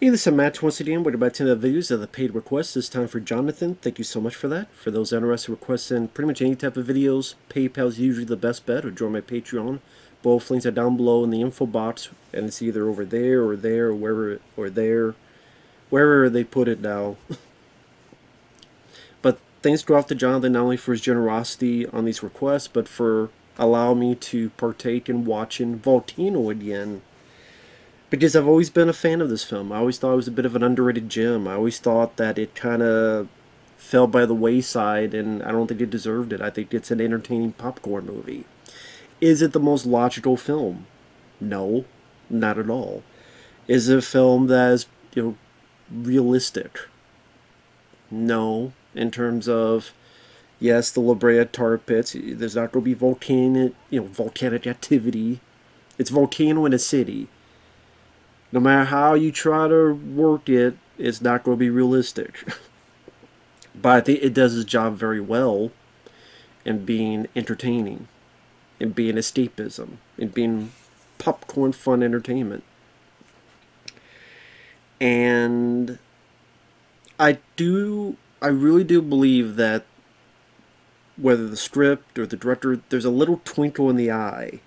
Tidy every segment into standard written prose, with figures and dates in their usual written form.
Hey, this is Matt once again. We're about to the videos of the paid requests. This time for Jonathan. Thank you so much for that. For those interested in requesting pretty much any type of videos, PayPal is usually the best bet, or join my Patreon. Both links are down below in the info box, and it's either over there or there or wherever or there, wherever they put it now. But thanks go out to Jonathan not only for his generosity on these requests, but for allowing me to partake in watching Volcano again. Because I've always been a fan of this film. I always thought it was a bit of an underrated gem. I always thought that it kind of fell by the wayside, and I don't think it deserved it. I think it's an entertaining popcorn movie. Is it the most logical film? No, not at all. Is it a film that is, realistic? No, in terms of, yes, the Brea Tar Pits. There's not going to be volcanic activity. It's volcano in a city. No matter how you try to work it, it's not going to be realistic. But I think it does its job very well in being entertaining, in being escapism, in being popcorn fun entertainment. And I really do believe that whether the script or the director, there's a little twinkle in the eye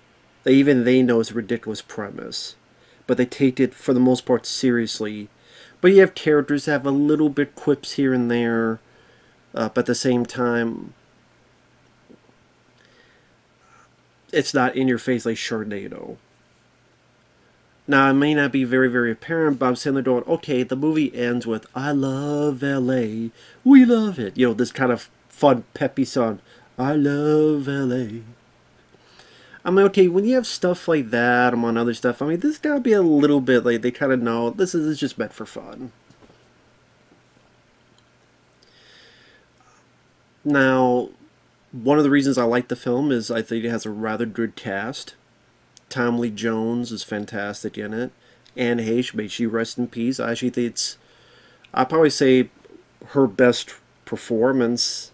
that even they know is a ridiculous premise. But they take it, for the most part, seriously. But you have characters that have a little bit quips here and there, but at the same time, it's not in your face like Sharknado. Now, it may not be very, very apparent, but I'm sitting there going, okay, the movie ends with, I love LA, we love it. This kind of fun, peppy song, I love LA. I mean, okay, when you have stuff like that among other stuff, I mean, this gotta be a little bit like they kind of know this is just meant for fun. Now, one of the reasons I like the film is I think it has a rather good cast. Tommy Lee Jones is fantastic in it. And Heche, may she rest in peace. I actually think I'd probably say her best performance.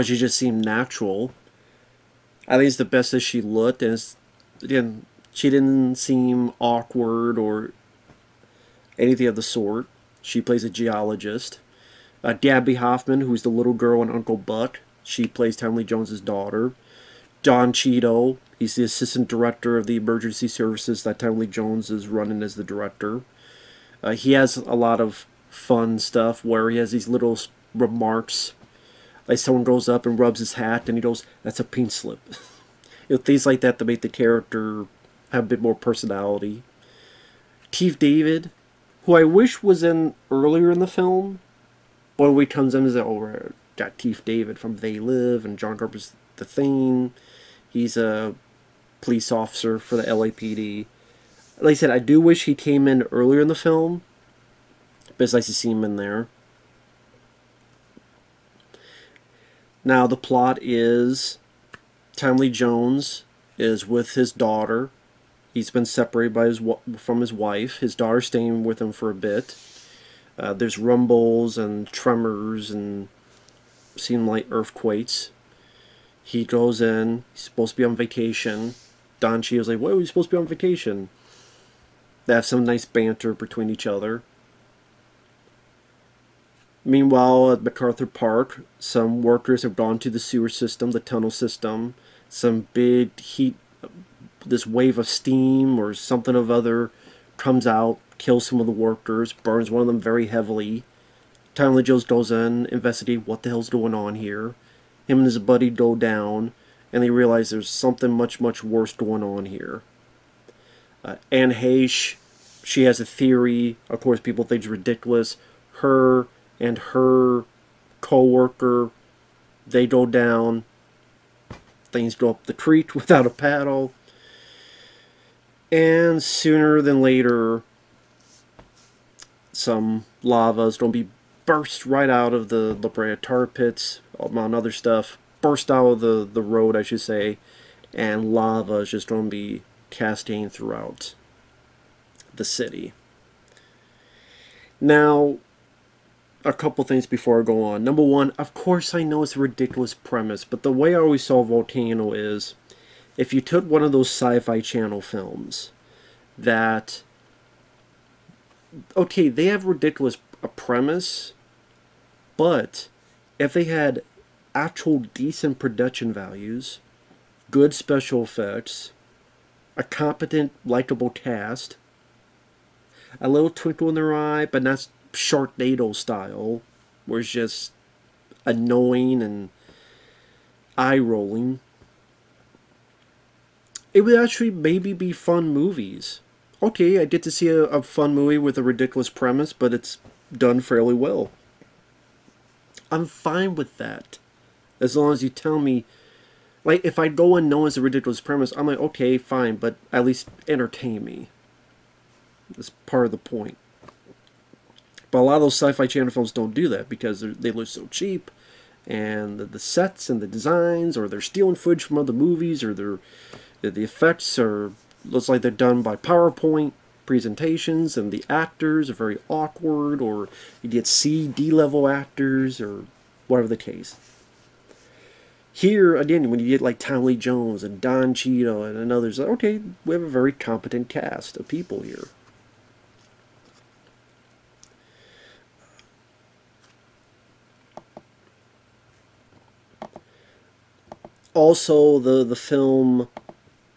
She just seemed natural. I think it's the best that she looked, and again, she didn't seem awkward or anything of the sort. She plays a geologist. Gabby Hoffman, who's the little girl in Uncle Buck, she plays Tommy Lee Jones' daughter. John Cheadle, he's the assistant director of the emergency services that Tommy Lee Jones is running as the director. He has a lot of fun stuff where he has these little remarks. Like someone goes up and rubs his hat and he goes, that's a pink slip. Things like that to make the character have a bit more personality. Keith David, who I wish was in earlier in the film, but when he comes in, is like, oh, we got Keith David from They Live and John Carpenter's The Thing. He's a police officer for the LAPD. Like I said, I do wish he came in earlier in the film, but it's nice to see him in there. Now, the plot is Tommy Lee Jones is with his daughter. He's been separated from his wife. His daughter's staying with him for a bit. There's rumbles and tremors and seem like earthquakes. He goes in. He's supposed to be on vacation. Don Cheadle's like, "Why are you supposed to be on vacation?" They have some nice banter between each other. Meanwhile, at MacArthur Park, some workers have gone to the sewer system, the tunnel system. Some big heat, this wave of steam or something of other comes out, kills some of the workers, burns one of them very heavily. Tommy Lee Jones goes in, investigate what the hell's going on here. Him and his buddy go down, and they realize there's something much, much worse going on here. Anne Heche, she has a theory. Of course, people think it's ridiculous. Her and her co-worker, they go down. Things go up the creek without a paddle. And sooner than later, some lava is going to be burst right out of the Brea Tar Pits, among other stuff. Burst out of the road, I should say. And lava is just going to be cascading throughout the city. Now, a couple things before I go on. Number one, of course I know it's a ridiculous premise, but the way I always saw Volcano is, if you took one of those Sci-Fi Channel films that, okay, they have ridiculous a premise, but if they had actual decent production values, good special effects, a competent, likable cast, a little twinkle in their eye, but not Sharknado style, where it's just annoying and eye-rolling, it would actually maybe be fun movies. Okay, I get to see a fun movie with a ridiculous premise, but it's done fairly well. I'm fine with that. As long as you tell me, like, if I go in knowing it's a ridiculous premise, I'm like, okay, fine, but at least entertain me. That's part of the point. But a lot of those sci-fi channel films don't do that because they look so cheap, and the sets and the designs, or they're stealing footage from other movies, or the effects are looks like they're done by PowerPoint presentations, and the actors are very awkward, or you get C/D level actors, or whatever the case. Here, again, when you get like Tommy Lee Jones and Don Cheadle and others, okay, we have a very competent cast of people here. Also, the film,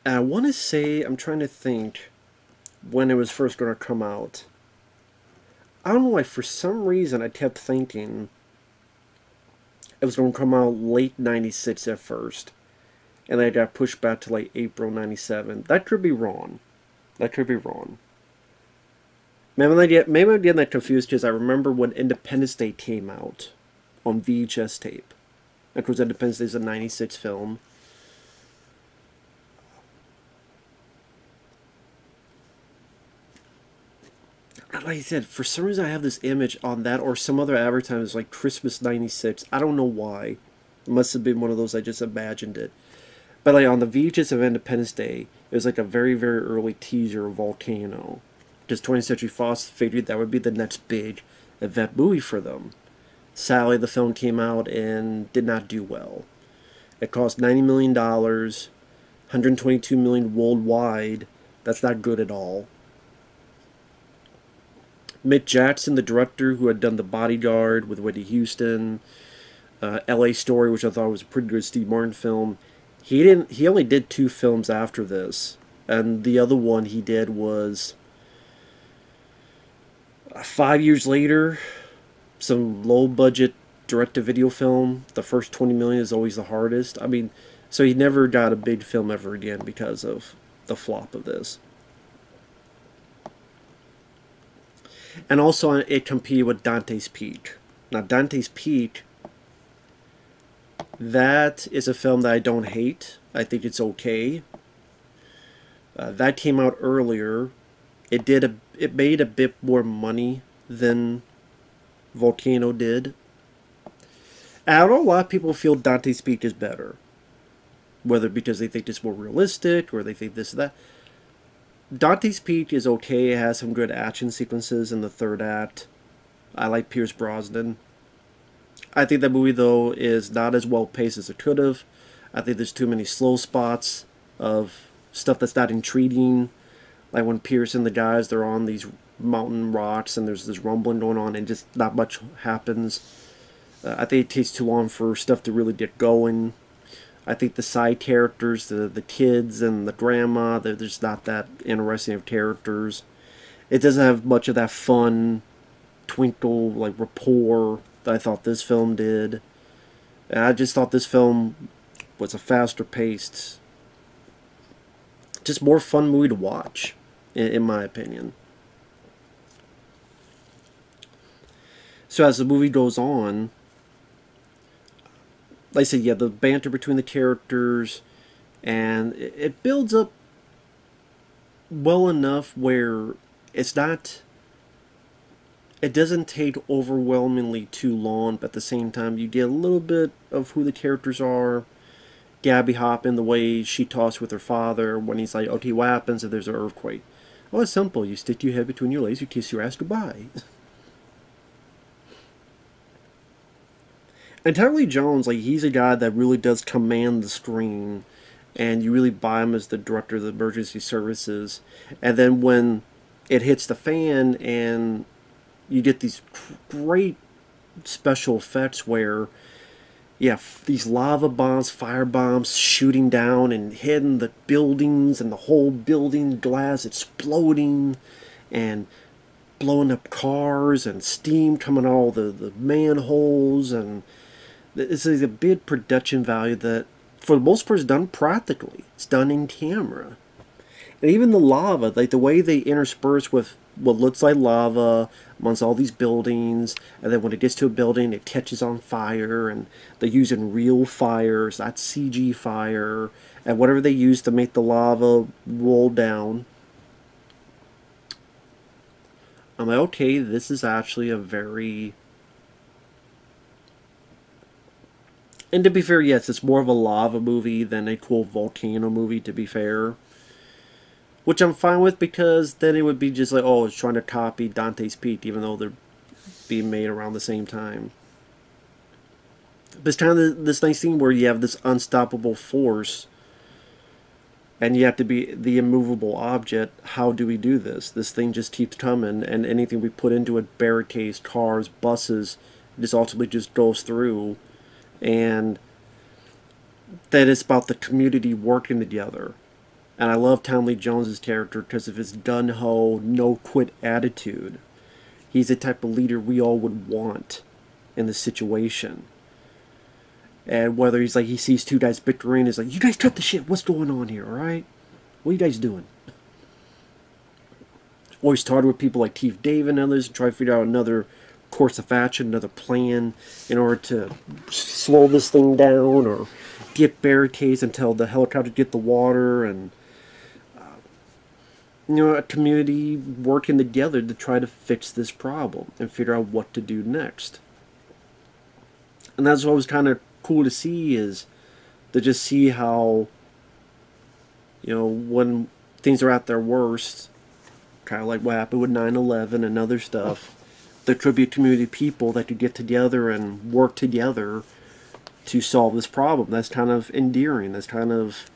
I want to say, I'm trying to think when it was first going to come out. I don't know why, for some reason I kept thinking it was going to come out late 96 at first, and then it got pushed back to like April 97. That could be wrong. That could be wrong. Maybe I'm getting that confused because I remember when Independence Day came out on VHS tape. Of course, Independence Day is a 96 film. Like I said, for some reason I have this image on that or some other advertisement like Christmas 96. I don't know why. It must have been one of those, I just imagined it. But like on the VHS of Independence Day, it was like a very, very early teaser of Volcano. Because 20th Century Fox figured that would be the next big event movie for them. Sadly, the film came out and did not do well. It cost $90 million, $122 million worldwide. That's not good at all. Mick Jackson, the director who had done The Bodyguard with Whitney Houston, L.A. Story, which I thought was a pretty good Steve Martin film, he only did 2 films after this, and the other one he did was 5 years later, some low-budget direct-to-video film. The first 20 million is always the hardest. I mean, so he never got a big film ever again because of the flop of this. And also, it competed with Dante's Peak. Now, Dante's Peak, that is a film that I don't hate. I think it's okay. That came out earlier. It made a bit more money than Volcano did. And I know a lot of people feel Dante's Peak is better. Whether because they think it's more realistic, or they think this or that. Dante's Peak is okay. It has some good action sequences in the third act. I like Pierce Brosnan. I think that movie, though, is not as well paced as it could have. I think there's too many slow spots of stuff that's not intriguing. Like when Pierce and the guys, they're on these mountain rocks and there's this rumbling going on and just not much happens. I think it takes too long for stuff to really get going. I think the side characters, the kids and the grandma, they're just not that interesting of characters. It doesn't have much of that fun, twinkle, like rapport that I thought this film did. And I just thought this film was a faster paced, just more fun movie to watch, in my opinion. So as the movie goes on, like I said, yeah, the banter between the characters, and it builds up well enough where it's not, it doesn't take overwhelmingly too long, but at the same time you get a little bit of who the characters are. Gabby Hoppin, the way she talks with her father when he's like, okay, what happens if there's an earthquake? Well, it's simple. You stick your head between your legs, you kiss your ass goodbye. And Tommy Lee Jones, like, he's a guy that really does command the screen. and you really buy him as the director of the emergency services. And then when it hits the fan, and you get these great special effects where, yeah, these lava bombs, fire bombs shooting down and hitting the buildings, and the whole building glass exploding and blowing up cars, and steam coming out of the manholes. And it's a big production value that, for the most part, is done practically. It's done in camera. And even the lava, like the way they intersperse with what looks like lava amongst all these buildings, and then when it gets to a building, it catches on fire, and they're using real fires, not CG fire, and whatever they use to make the lava roll down. I'm like, okay, this is actually a very... And to be fair, yes, it's more of a lava movie than a cool volcano movie, to be fair. Which I'm fine with, because then it would be just like, oh, it's trying to copy Dante's Peak, even though they're being made around the same time. But it's kind of this nice thing where you have this unstoppable force, and you have to be the immovable object. How do we do this? This thing just keeps coming, and anything we put into it, barricades, cars, buses, just ultimately just goes through. And that it's about the community working together. And I love Tommy Lee Jones's character because of his gun-ho, no-quit attitude. He's the type of leader we all would want in this situation. And whether he's like, he sees two guys bickering, he's like, you guys cut the shit, what's going on here, alright? What are you guys doing? Or he's talking with people like Keith David and others and try to figure out another course of action, another plan in order to slow this thing down, or get barricades until the helicopter get the water, and you know, a community working together to try to fix this problem and figure out what to do next. And that's what was kind of cool to see, is to just see how, you know, when things are at their worst, kind of like what happened with 9/11 and other stuff, there could be a community of people that could get together and work together to solve this problem. That's kind of endearing. That's kind of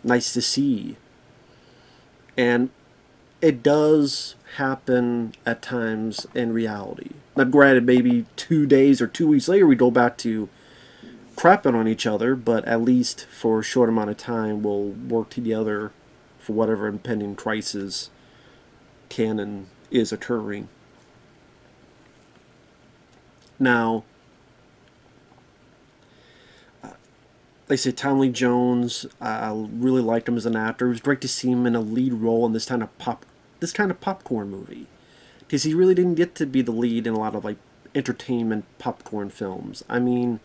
nice to see. And it does happen at times in reality. Now, granted, maybe 2 days or 2 weeks later we go back to crapping on each other, but at least for a short amount of time we'll work together for whatever impending crisis can and is occurring. Now, like I said, Tommy Lee Jones, I really liked him as an actor. It was great to see him in a lead role in this kind of popcorn movie, because he really didn't get to be the lead in a lot of like entertainment popcorn films. I mean,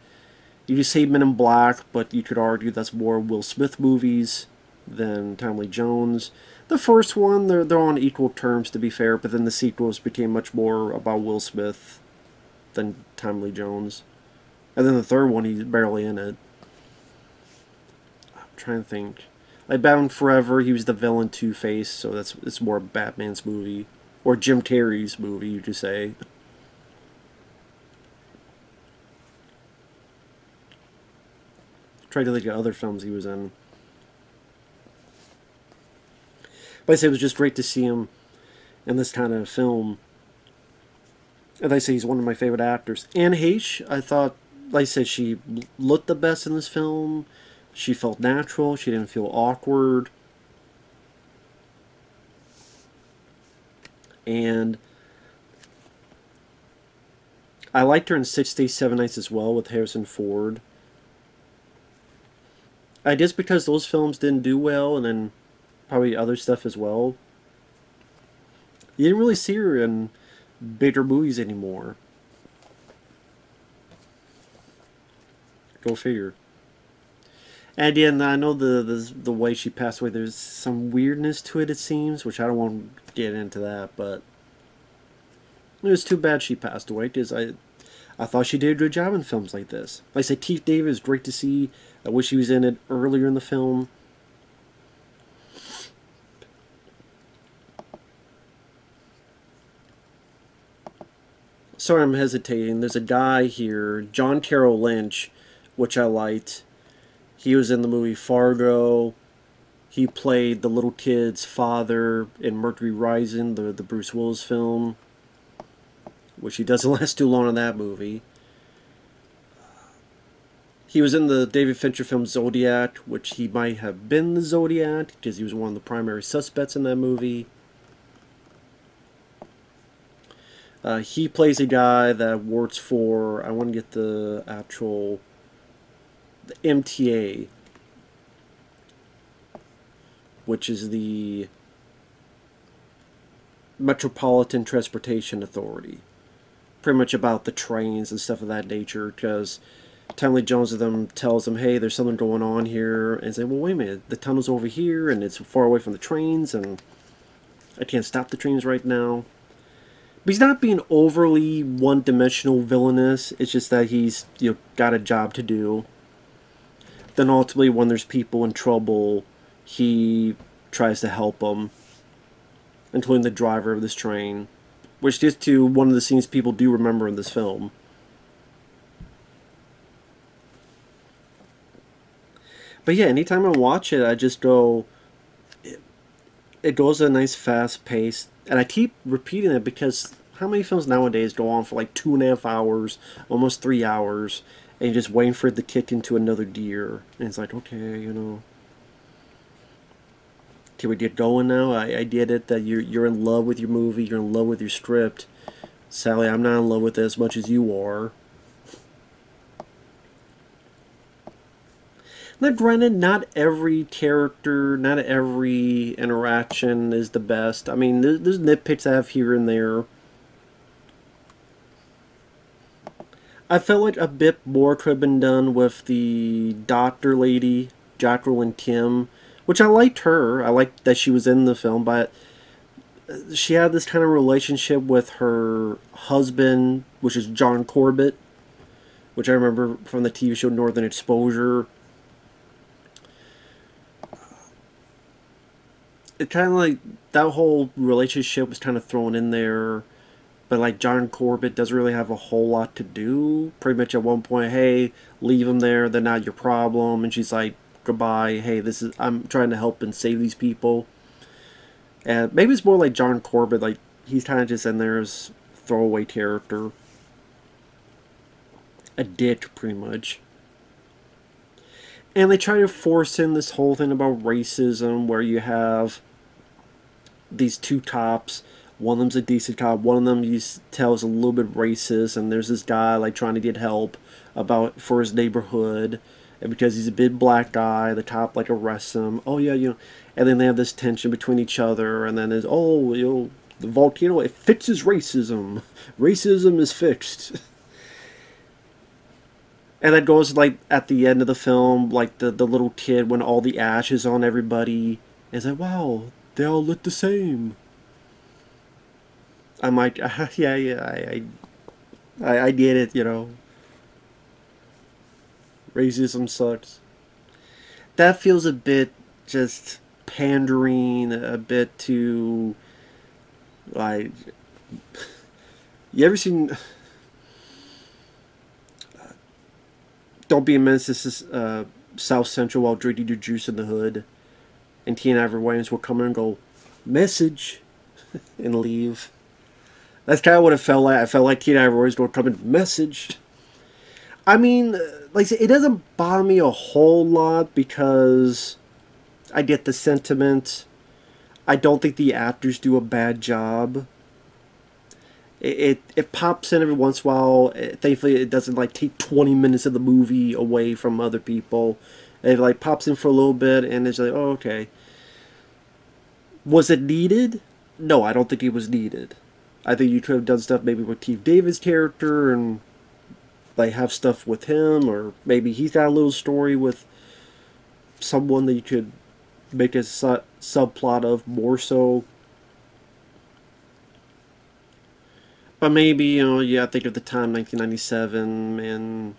you just say Men in Black, but you could argue that's more Will Smith movies than Tommy Lee Jones. The first one, they're on equal terms, to be fair, but then the sequels became much more about Will Smith than Tommy Lee Jones. And then the third one, he's barely in it. I'm trying to think. Like Batman Forever, he was the villain Two-Face, so it's more Batman's movie. Or Jim Carrey's movie, you could say. Try to think of other films he was in. But I say it was just great to see him in this kind of film. And I say he's one of my favorite actors. And Heche, I thought, like I said, she looked the best in this film. She felt natural. She didn't feel awkward. And I liked her in 6 Days, 7 Nights as well with Harrison Ford. I guess because those films didn't do well, and then probably other stuff as well. You didn't really see her in bigger movies anymore. Go figure. And again, I know the way she passed away, there's some weirdness to it, it seems, which I don't want to get into that, but it was too bad she passed away, because I thought she did a good job in films like this. Like I said, Keith David is great to see. I wish he was in it earlier in the film. Sorry, I'm hesitating. There's a guy here, John Carroll Lynch, which I liked. He was in the movie Fargo. He played the little kid's father in Mercury Rising, the Bruce Willis film, which he doesn't last too long in that movie. He was in the David Fincher film Zodiac, which he might have been the Zodiac, because he was one of the primary suspects in that movie. He plays a guy that works for, I want to get the actual, the MTA, which is the Metropolitan Transportation Authority. Pretty much about the trains and stuff of that nature, because Tommy Jones of them tells them, hey, there's something going on here, and say, well, wait a minute, the tunnel's over here, and it's far away from the trains, and I can't stop the trains right now. But he's not being overly one-dimensional villainous. It's just that he's, you know, got a job to do. Then ultimately, when there's people in trouble, he tries to help them, including the driver of this train, which gets to one of the scenes people do remember in this film. But yeah, anytime I watch it, I just go, it goes at a nice fast pace. And I keep repeating it because how many films nowadays go on for like 2.5 hours, almost 3 hours, and you're just waiting for it to kick into another gear. And it's like, okay, you know, can we get going now? I get it that you're in love with your movie, you're in love with your script. Sally, I'm not in love with it as much as you are. Now, granted, not every character, not every interaction is the best. I mean, there's nitpicks I have here and there. I felt like a bit more could have been done with the doctor lady, Jacqueline Kim, which I liked her. I liked that she was in the film, but she had this kind of relationship with her husband, which is John Corbett, which I remember from the TV show Northern Exposure. It kind of like, that whole relationship was kind of thrown in there, but like John Corbett doesn't really have a whole lot to do. Pretty much at one point, hey, leave them there, they're not your problem, and she's like, goodbye, hey, I'm trying to help and save these people. And maybe it's more like John Corbett, like he's kind of just in there as a throwaway character, a dick pretty much. And they try to force in this whole thing about racism, where you have these two cops. One of them's a decent cop. One of them you tell is a little bit racist. And there's this guy like trying to get help for his neighborhood. And because he's a big black guy, the cop like arrests him. Oh yeah, you know. And then they have this tension between each other. And then there's, oh, you know, the volcano, it fixes racism. Racism is fixed. And that goes, like, at the end of the film, like, the little kid, when all the ash is on everybody, and it's like, wow, they all look the same. I'm like, yeah, I get it, you know. Racism sucks. That feels a bit just pandering, a bit too, like, you ever seen... Don't be a menace, this is South Central while drinking your juice in the hood. And Tina Ivory Williams will come in and go, message, and leave. That's kind of what it felt like. I felt like Tina Ivory Williams would come in, message. I mean, like I said, it doesn't bother me a whole lot because I get the sentiment. I don't think the actors do a bad job. It pops in every once in a while. Thankfully, it doesn't like take 20 minutes of the movie away from other people. It like pops in for a little bit, and it's like, oh, okay. Was it needed? No, I don't think it was needed. I think you could have done stuff maybe with Keith David's character and like have stuff with him, or maybe he's got a little story with someone that you could make a subplot of more so. But maybe, you know, yeah, think of the time, 1997, and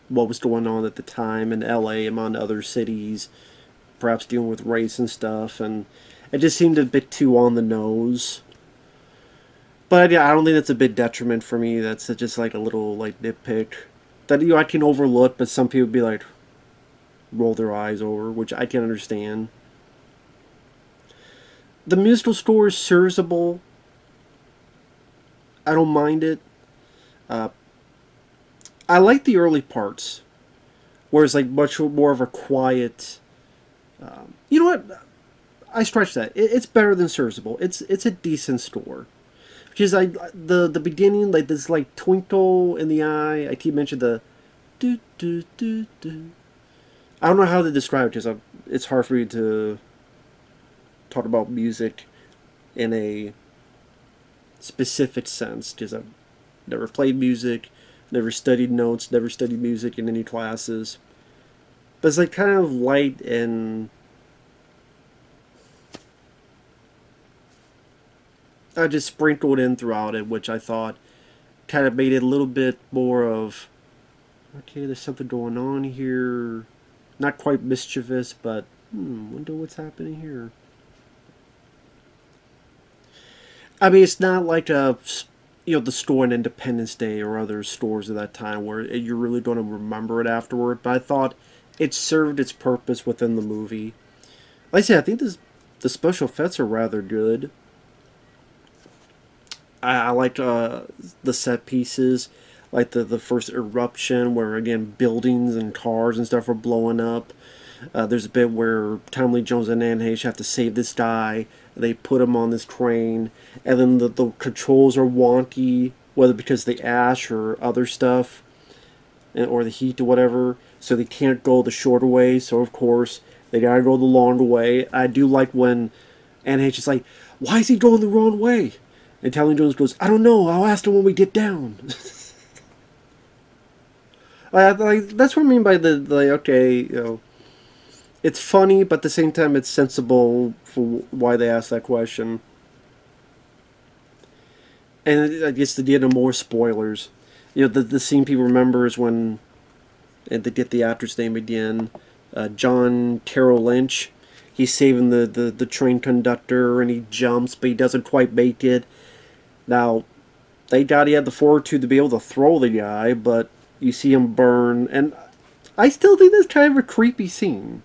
what was going on at the time in LA among other cities, perhaps dealing with race and stuff, and it just seemed a bit too on the nose. But yeah, I don't think that's a big detriment for me. That's just like a little like nitpick that, you know, I can overlook, but some people would be like, roll their eyes over, which I can understand. The musical score is serviceable. I don't mind it. Uh, I like the early parts, where it's like much more of a quiet. You know what? I stretch that. It's better than serviceable. It's a decent score. Because the beginning, like this like twinkle in the eye. I keep mentioning the do do do do. I don't know how to describe it because it's hard for me to talk about music in a specific sense because I've never played music, never studied notes, never studied music in any classes. But it's like kind of light and I just sprinkled in throughout it, which I thought kind of made it a little bit more of, okay, there's something going on here. Not quite mischievous, but wonder what's happening here. I mean, it's not like the store on Independence Day or other stores at that time where you're really going to remember it afterward. But I thought it served its purpose within the movie. Like I said, I think the special effects are rather good. I liked the set pieces, like the first eruption where again buildings and cars and stuff are blowing up. There's a bit where Tommy Lee Jones and Neal H have to save this guy. They put him on this crane, and then the controls are wonky, whether because of the ash or other stuff, or the heat or whatever. So they can't go the shorter way. So of course they gotta go the longer way. I do like when Neal H is like, "Why is he going the wrong way?" And Tommy Lee Jones goes, "I don't know. I'll ask him when we get down." That's what I mean by okay, it's funny, but at the same time, it's sensible for why they asked that question. And I guess to get into more spoilers, the scene people remember is when, and they get the actor's name again, John Carroll Lynch. He's saving the train conductor, and he jumps, but he doesn't quite make it. Now, thank God he had the fortitude to be able to throw the guy, but you see him burn, and I still think that's kind of a creepy scene.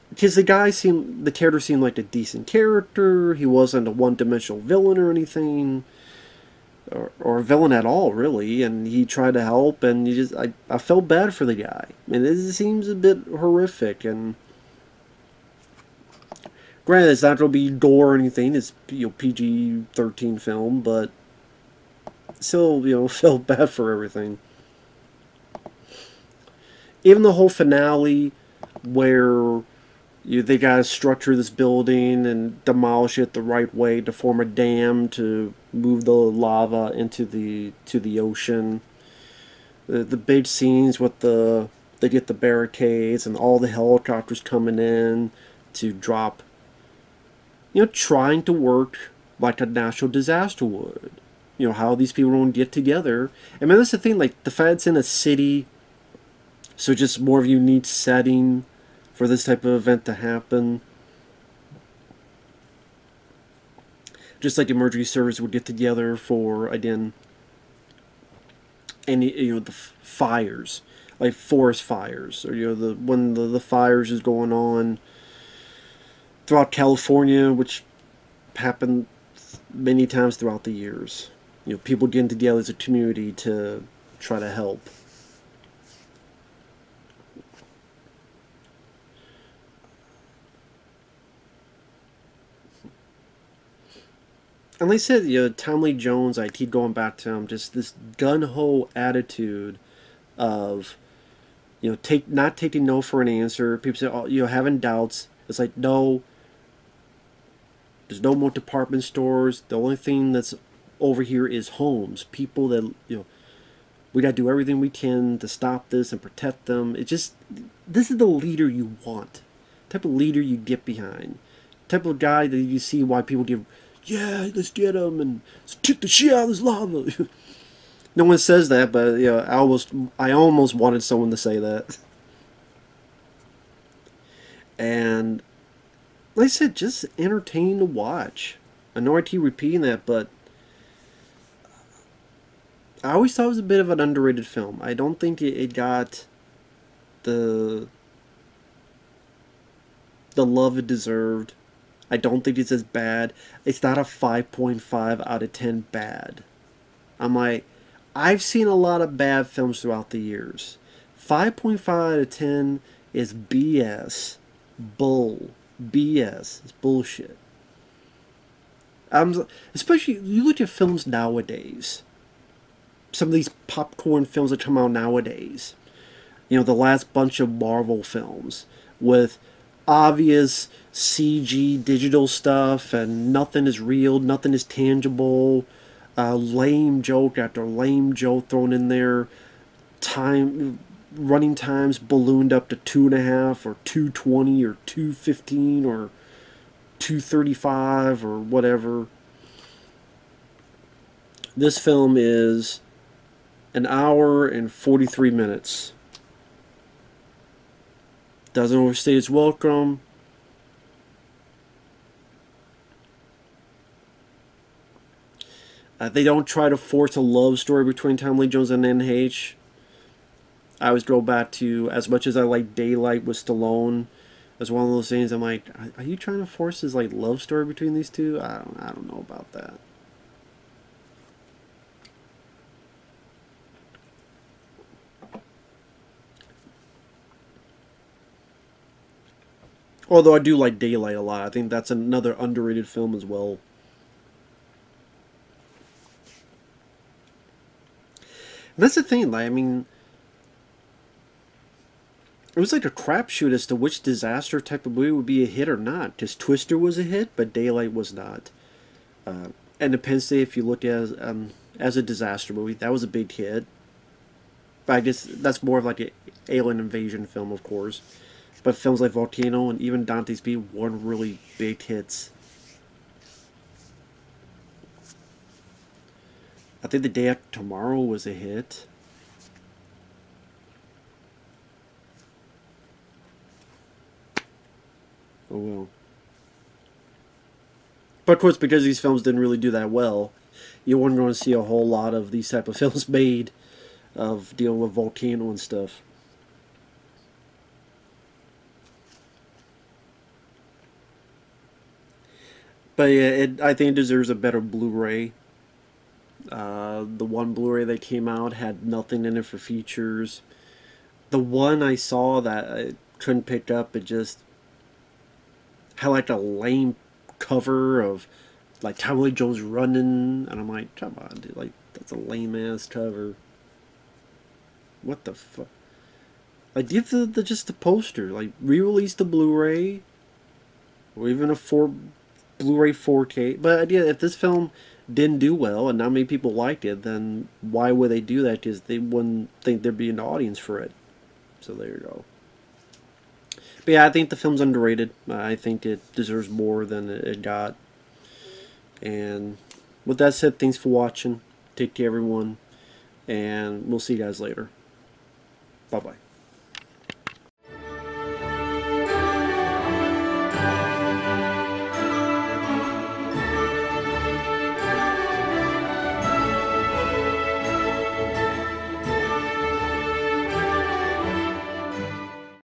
Because the character seemed like a decent character, he wasn't a one-dimensional villain or anything, or a villain at all, really, and he tried to help, and I felt bad for the guy. And it seems a bit horrific, and granted, it's not going to be gore or anything, it's PG-13 film, but still, felt bad for everything. Even the whole finale where they gotta structure this building and demolish it the right way to form a dam to move the lava into the ocean. The big scenes with they get the barricades and all the helicopters coming in to drop, trying to work like a natural disaster would. How these people don't get together. I mean, that's the thing, like, the fact it's in a city, so just more of a unique setting for this type of event to happen. Just like emergency service would get together for, again, any, the fires, like forest fires, or, when the fires is going on throughout California, which happened many times throughout the years. People getting together as a community to try to help. And like I said, Tommy Lee Jones, I keep going back to him, just this gun-ho attitude of, not taking no for an answer. People say, oh, having doubts. It's like, no, there's no more department stores. The only thing that's over here is homes. People that, we got to do everything we can to stop this and protect them. This is the leader you want. The type of leader you get behind. The type of guy that you see why people give, yeah, let's get him and let's kick the shit out of this lava. No one says that, but I almost wanted someone to say that. And like I said, just entertaining to watch. I know I keep repeating that, but I always thought it was a bit of an underrated film. I don't think it got the the love it deserved. I don't think it's as bad. It's not a 5.5 out of 10 bad. I'm like, I've seen a lot of bad films throughout the years. 5.5 out of 10 is BS. BS. It's bullshit. Especially, you look at films nowadays. Some of these popcorn films that come out nowadays. You know, the last bunch of Marvel films with obvious CG digital stuff and nothing is real, nothing is tangible. Lame joke after lame joke thrown in there. Running times ballooned up to 2.5 or 2:20 or 2:15 or 2:35 or whatever. This film is an hour and 43 minutes. Doesn't overstay its welcome. They don't try to force a love story between Tommy Lee Jones and NH. I always go back to, as much as I like Daylight with Stallone, as one of those things, I'm like, are you trying to force this like love story between these two? I don't know about that. Although I do like Daylight a lot. I think that's another underrated film as well. And that's the thing, like, I mean, it was like a crapshoot as to which disaster type of movie would be a hit or not. Because Twister was a hit, but Daylight was not. Independence Day, if you look at it as a disaster movie, that was a big hit. But I guess that's more of like an alien invasion film, of course. But films like Volcano and even Dante's Peak weren't really big hits. I think The Day After Tomorrow was a hit. Oh well. But of course, because these films didn't really do that well, you weren't going to see a whole lot of these type of films made of dealing with Volcano and stuff. But yeah, I think it deserves a better Blu-ray. The one Blu-ray that came out had nothing in it for features. The one I saw that I couldn't pick up, it just had like a lame cover of like Tommy Lee Jones running, and I'm like, come on, dude, like that's a lame ass cover. What the fuck? Like, give just the poster. Like, re-release the Blu-ray, or even a Blu-ray 4K. But yeah, if this film didn't do well and not many people liked it, then why would they do that? Because they wouldn't think there'd be an audience for it. So there you go. But yeah, I think the film's underrated. I think it deserves more than it got. And with that said, thanks for watching. Take care, everyone. And we'll see you guys later. Bye-bye.